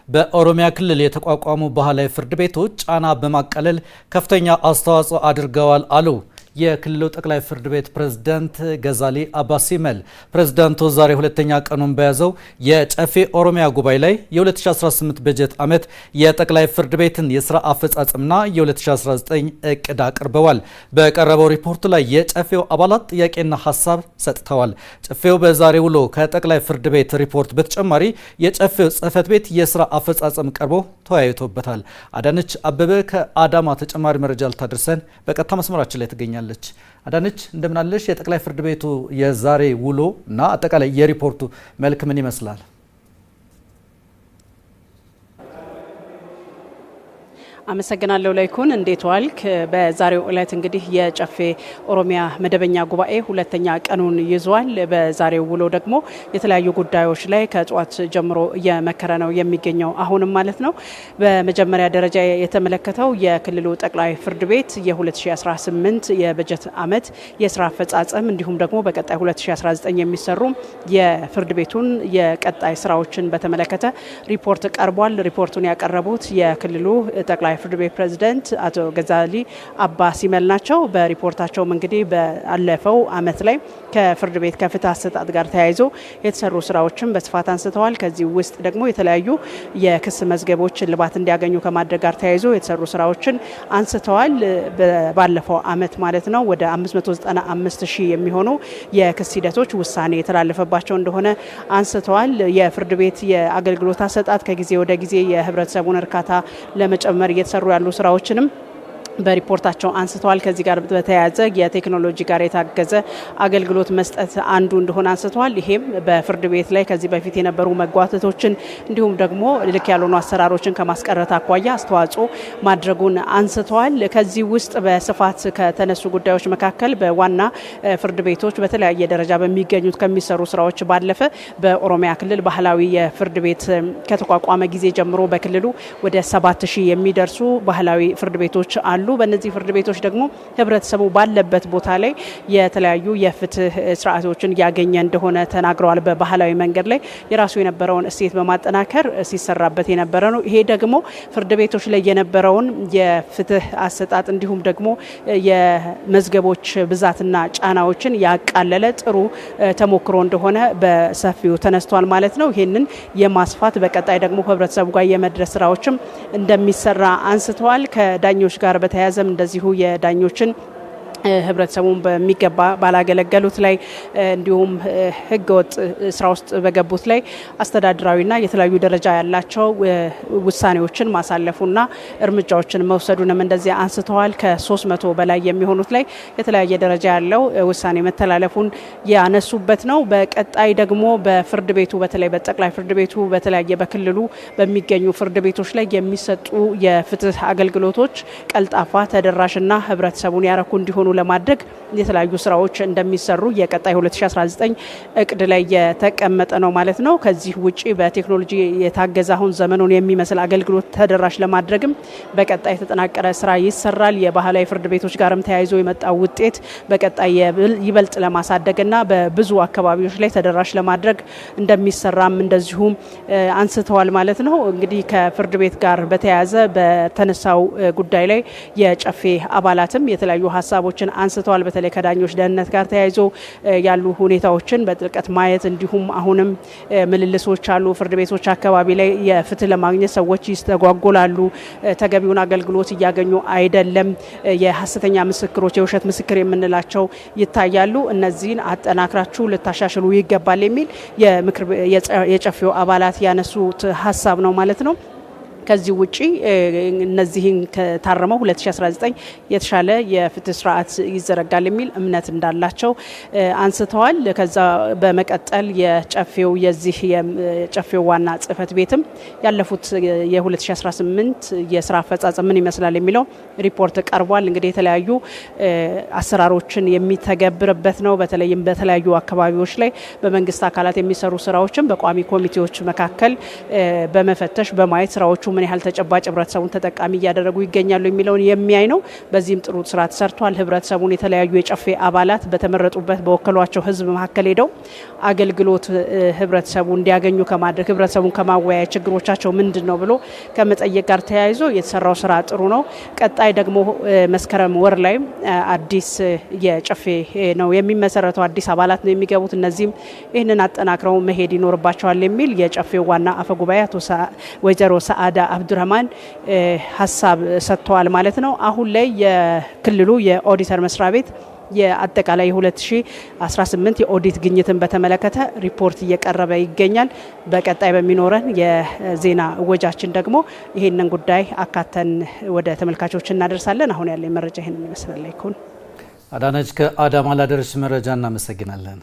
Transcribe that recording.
በኦሮሚያ ክልል የተቋቋሙ ባህላዊ ፍርድ ቤቶች ጫና በማቃለል ከፍተኛ አስተዋጽኦ አድርገዋል አሉ የክልሉ ጠቅላይ ፍርድ ቤት ፕሬዝዳንት ገዛሊ አባ ሲመል። ፕሬዝዳንቱ ዛሬ ሁለተኛ ቀኑን በያዘው የጨፌ ኦሮሚያ ጉባኤ ላይ የ2018 በጀት ዓመት የጠቅላይ ፍርድ ቤትን የስራ አፈጻጸምና የ2019 እቅድ አቅርበዋል። በቀረበው ሪፖርት ላይ የጨፌው አባላት ጥያቄና ሀሳብ ሰጥተዋል። ጨፌው በዛሬ ውሎ ከጠቅላይ ፍርድ ቤት ሪፖርት በተጨማሪ የጨፌው ጽህፈት ቤት የስራ አፈጻጸም ቀርቦ ተወያይቶበታል። አዳነች አበበ ከአዳማ ተጨማሪ መረጃ ልታደርሰን በቀጥታ መስመራችን ላይ ትገኛለች። አዳነች እንደምናለሽ? የጠቅላይ ፍርድ ቤቱ የዛሬ ውሎ እና አጠቃላይ የሪፖርቱ መልክ ምን ይመስላል? አመሰግናለሁ ላይኩን፣ እንዴት ዋልክ? በዛሬው ዕለት እንግዲህ የጨፌ ኦሮሚያ መደበኛ ጉባኤ ሁለተኛ ቀኑን ይዟል። በዛሬው ውሎ ደግሞ የተለያዩ ጉዳዮች ላይ ከጧት ጀምሮ እየመከረ ነው የሚገኘው አሁንም ማለት ነው። በመጀመሪያ ደረጃ የተመለከተው የክልሉ ጠቅላይ ፍርድ ቤት የ2018 የበጀት ዓመት የስራ አፈጻጸም እንዲሁም ደግሞ በቀጣይ 2019 የሚሰሩ የፍርድ ቤቱን የቀጣይ ስራዎችን በተመለከተ ሪፖርት ቀርቧል። ሪፖርቱን ያቀረቡት የክልሉ ጠቅላይ ፍርድ ቤት ፕሬዝዳንት አቶ ገዛሊ አባ ሲመል ናቸው። በሪፖርታቸውም እንግዲህ ባለፈው ዓመት ላይ ከፍርድ ቤት ከፍትህ አሰጣጥ ጋር ተያይዞ የተሰሩ ስራዎችን በስፋት አንስተዋል። ከዚህ ውስጥ ደግሞ የተለያዩ የክስ መዝገቦች እልባት እንዲያገኙ ከማድረግ ጋር ተያይዞ የተሰሩ ስራዎችን አንስተዋል። ባለፈው ዓመት ማለት ነው ወደ 595,000 የሚሆኑ የክስ ሂደቶች ውሳኔ የተላለፈባቸው እንደሆነ አንስተዋል። የፍርድ ቤት የአገልግሎት አሰጣጥ ከጊዜ ወደ ጊዜ የህብረተሰቡን እርካታ ለመጨመር እየተሰሩ ያሉ ስራዎችንም በሪፖርታቸው አንስተዋል። ከዚህ ጋር በተያያዘ የቴክኖሎጂ ጋር የታገዘ አገልግሎት መስጠት አንዱ እንደሆነ አንስተዋል። ይሄም በፍርድ ቤት ላይ ከዚህ በፊት የነበሩ መጓተቶችን እንዲሁም ደግሞ ልክ ያልሆኑ አሰራሮችን ከማስቀረት አኳያ አስተዋጽኦ ማድረጉን አንስተዋል። ከዚህ ውስጥ በስፋት ከተነሱ ጉዳዮች መካከል በዋና ፍርድ ቤቶች በተለያየ ደረጃ በሚገኙት ከሚሰሩ ስራዎች ባለፈ በኦሮሚያ ክልል ባህላዊ የፍርድ ቤት ከተቋቋመ ጊዜ ጀምሮ በክልሉ ወደ 7,000 የሚደርሱ ባህላዊ ፍርድ ቤቶች አሉ። በእነዚህ ፍርድ ቤቶች ደግሞ ህብረተሰቡ ባለበት ቦታ ላይ የተለያዩ የፍትህ ስርዓቶችን ያገኘ እንደሆነ ተናግረዋል። በባህላዊ መንገድ ላይ የራሱ የነበረውን እሴት በማጠናከር ሲሰራበት የነበረ ነው። ይሄ ደግሞ ፍርድ ቤቶች ላይ የነበረውን የፍትህ አሰጣጥ እንዲሁም ደግሞ የመዝገቦች ብዛትና ጫናዎችን ያቃለለ ጥሩ ተሞክሮ እንደሆነ በሰፊው ተነስቷል ማለት ነው። ይህንን የማስፋት በቀጣይ ደግሞ ህብረተሰቡ ጋር የመድረስ ስራዎችም እንደሚሰራ አንስተዋል። ከዳኞች ጋር በተያያዘም እንደዚሁ የዳኞችን ህብረተሰቡን በሚገባ ባላገለገሉት ላይ እንዲሁም ህገወጥ ስራ ውስጥ በገቡት ላይ አስተዳድራዊና የተለያዩ ደረጃ ያላቸው ውሳኔዎችን ማሳለፉና እርምጃዎችን መውሰዱንም እንደዚህ አንስተዋል። ከ300 በላይ የሚሆኑት ላይ የተለያየ ደረጃ ያለው ውሳኔ መተላለፉን ያነሱበት ነው። በቀጣይ ደግሞ በፍርድ ቤቱ በተለይ በጠቅላይ ፍርድ ቤቱ በተለያየ በክልሉ በሚገኙ ፍርድ ቤቶች ላይ የሚሰጡ የፍትህ አገልግሎቶች ቀልጣፋ፣ ተደራሽና ህብረተሰቡን ያረኩ እንዲሆኑ ለማድረግ የተለያዩ ስራዎች እንደሚሰሩ የቀጣይ 2019 እቅድ ላይ የተቀመጠ ነው ማለት ነው። ከዚህ ውጪ በቴክኖሎጂ የታገዘ አሁን ዘመኑን የሚመስል አገልግሎት ተደራሽ ለማድረግም በቀጣይ የተጠናቀረ ስራ ይሰራል። የባህላዊ ፍርድ ቤቶች ጋርም ተያይዞ የመጣው ውጤት በቀጣይ ይበልጥ ለማሳደግና በብዙ አካባቢዎች ላይ ተደራሽ ለማድረግ እንደሚሰራም እንደዚሁም አንስተዋል ማለት ነው። እንግዲህ ከፍርድ ቤት ጋር በተያያዘ በተነሳው ጉዳይ ላይ የጨፌ አባላትም የተለያዩ ሀሳቦችን አንስተዋል። በተለይ ከዳኞች ደህንነት ጋር ተያይዞ ያሉ ሁኔታዎችን በጥልቀት ማየት እንዲሁም አሁንም ምልልሶች አሉ። ፍርድ ቤቶች አካባቢ ላይ የፍትህ ለማግኘት ሰዎች ይስተጓጎላሉ፣ ተገቢውን አገልግሎት እያገኙ አይደለም፣ የሐሰተኛ ምስክሮች፣ የውሸት ምስክር የምንላቸው ይታያሉ። እነዚህን አጠናክራችሁ ልታሻሽሉ ይገባል የሚል የጨፌው አባላት ያነሱት ሀሳብ ነው ማለት ነው። ከዚህ ውጪ እነዚህን ከታረመው 2019 የተሻለ የፍትህ ስርዓት ይዘረጋል የሚል እምነት እንዳላቸው አንስተዋል። ከዛ በመቀጠል የጨፌው ዋና ጽህፈት ቤትም ያለፉት የ2018 የስራ አፈጻጸም ምን ይመስላል የሚለው ሪፖርት ቀርቧል። እንግዲህ የተለያዩ አሰራሮችን የሚተገብርበት ነው። በተለይም በተለያዩ አካባቢዎች ላይ በመንግስት አካላት የሚሰሩ ስራዎችን በቋሚ ኮሚቴዎች መካከል በመፈተሽ በማየት ስራዎቹ ምን ያህል ተጨባጭ ህብረተሰቡን ተጠቃሚ እያደረጉ ይገኛሉ የሚለውን የሚያይ ነው። በዚህም ጥሩ ስራ ተሰርቷል። ህብረተሰቡን የተለያዩ የጨፌ አባላት በተመረጡበት በወከሏቸው ህዝብ መካከል ሄደው አገልግሎት ህብረተሰቡ እንዲያገኙ ከማድረግ ህብረተሰቡን ከማወያየት ችግሮቻቸው ምንድነው ብሎ ከመጠየቅ ጋር ተያይዞ የተሰራው ስራ ጥሩ ነው። ቀጣይ ደግሞ መስከረም ወር ላይ አዲስ የጨፌ ነው የሚመሰረተው፣ አዲስ አባላት ነው የሚገቡት። እነዚህም ይህንን አጠናክረው መሄድ ይኖርባቸዋል የሚል የጨፌው ዋና አፈጉባኤ አቶ ወይዘሮ ሰዓዳ አብዱረህማን ሀሳብ ሰጥተዋል ማለት ነው። አሁን ላይ የክልሉ የኦዲተር መስሪያ ቤት የአጠቃላይ 2018 የኦዲት ግኝትን በተመለከተ ሪፖርት እየቀረበ ይገኛል። በቀጣይ በሚኖረን የዜና እወጃችን ደግሞ ይህንን ጉዳይ አካተን ወደ ተመልካቾች እናደርሳለን። አሁን ያለኝ መረጃ ይህንን ይመስላል። ይኩን አዳነች ከአዳማ ላደረሽ መረጃ እናመሰግናለን።